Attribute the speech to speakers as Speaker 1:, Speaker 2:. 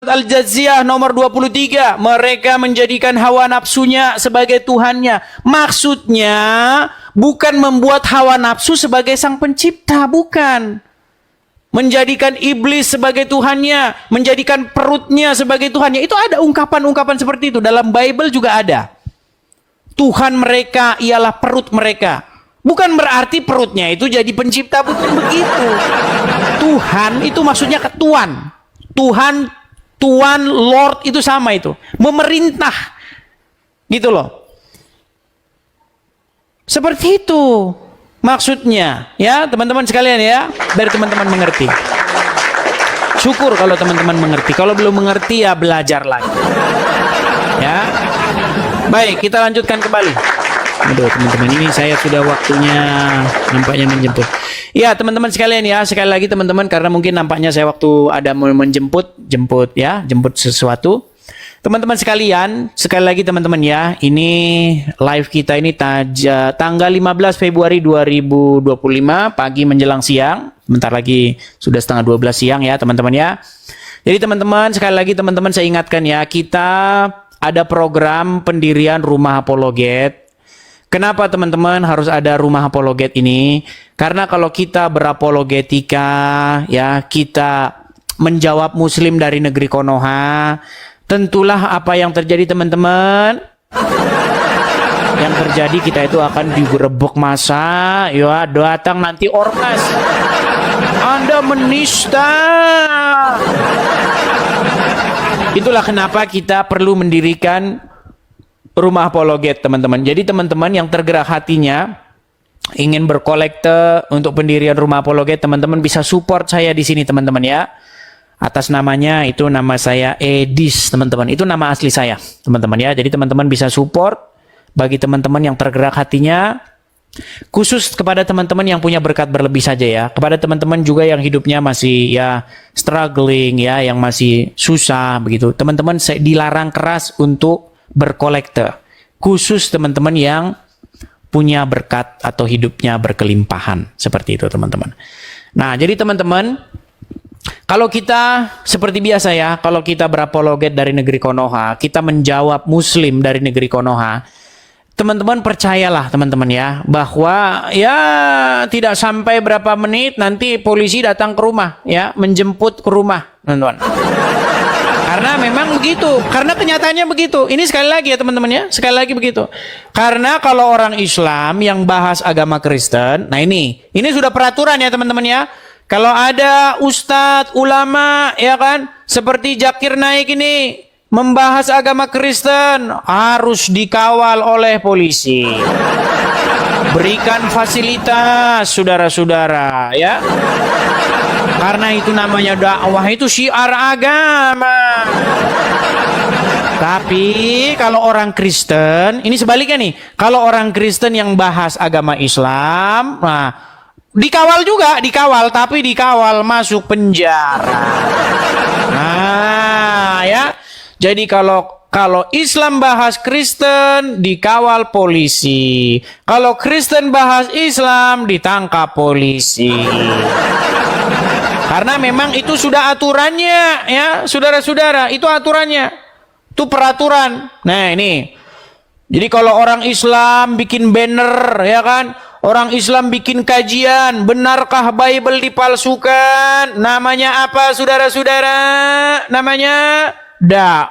Speaker 1: Al-Jazziyah nomor 23, mereka menjadikan hawa nafsunya sebagai Tuhannya. Maksudnya bukan membuat hawa nafsu sebagai sang pencipta, bukan. Menjadikan iblis sebagai Tuhannya, menjadikan perutnya sebagai Tuhannya. Itu ada ungkapan-ungkapan seperti itu. Dalam Bible juga ada. Tuhan mereka ialah perut mereka. Bukan berarti perutnya itu jadi pencipta, bukan begitu. Tuhan itu maksudnya ketuan. Tuan, Lord itu sama itu. Memerintah. Gitu loh. Seperti itu maksudnya. Ya teman-teman sekalian ya. Biar teman-teman mengerti. Syukur kalau teman-teman mengerti. Kalau belum mengerti ya belajar lagi. Ya. Baik, kita lanjutkan kembali. Aduh teman-teman, ini saya sudah waktunya nampaknya menjemput. Ya teman-teman sekalian ya, sekali lagi teman-teman, karena mungkin nampaknya saya waktu ada mau menjemput sesuatu. Teman-teman sekalian, sekali lagi teman-teman ya, ini live kita ini tanggal 15 Februari 2025 pagi menjelang siang. Bentar lagi sudah setengah 12 siang ya teman-teman ya. Jadi teman-teman, sekali lagi teman-teman saya ingatkan ya, kita ada program pendirian Rumah Apologet. Kenapa teman-teman harus ada Rumah Apologet ini? Karena kalau kita berapologetika, ya kita menjawab Muslim dari negeri Konoha, tentulah apa yang terjadi teman-teman. Yang terjadi kita itu akan digerebek massa, ya datang nanti ormas. Anda menista. Itulah kenapa kita perlu mendirikan Rumah Apologet teman-teman. Jadi teman-teman yang tergerak hatinya ingin berkolekte untuk pendirian Rumah Apologet, teman-teman bisa support saya di sini teman-teman ya. Atas namanya itu nama saya Edis teman-teman. Itu nama asli saya teman-teman ya. Jadi teman-teman bisa support bagi teman-teman yang tergerak hatinya. Khusus kepada teman-teman yang punya berkat berlebih saja ya. Kepada teman-teman juga yang hidupnya masih ya struggling ya, yang masih susah begitu. Teman-teman dilarang keras untuk berkolekte, khusus teman-teman yang punya berkat atau hidupnya berkelimpahan seperti itu teman-teman. Nah jadi teman-teman, kalau kita seperti biasa ya, kalau kita berapologet dari negeri Konoha, kita menjawab Muslim dari negeri Konoha, teman-teman percayalah teman-teman ya, bahwa ya tidak sampai berapa menit nanti polisi datang ke rumah ya, menjemput ke rumah teman-teman. Karena memang begitu, karena kenyataannya begitu. Ini sekali lagi ya teman-teman ya, sekali lagi begitu. Karena kalau orang Islam yang bahas agama Kristen, nah ini sudah peraturan ya teman-teman ya. Kalau ada ustadz, ulama ya kan, seperti Zakir Naik ini membahas agama Kristen, harus dikawal oleh polisi. Berikan fasilitas saudara-saudara ya. Karena itu namanya dakwah, itu syiar agama. Tapi kalau orang Kristen, ini sebaliknya nih. Kalau orang Kristen yang bahas agama Islam, nah dikawal juga, dikawal, tapi dikawal masuk penjara. Nah ya, jadi kalau Islam bahas Kristen, dikawal polisi. Kalau Kristen bahas Islam, ditangkap polisi. Karena memang itu sudah aturannya ya, saudara-saudara, itu aturannya. Itu peraturan. Nah, ini. Jadi kalau orang Islam bikin banner ya kan, orang Islam bikin kajian, benarkah Bible dipalsukan? Namanya apa saudara-saudara? Namanya dakwah.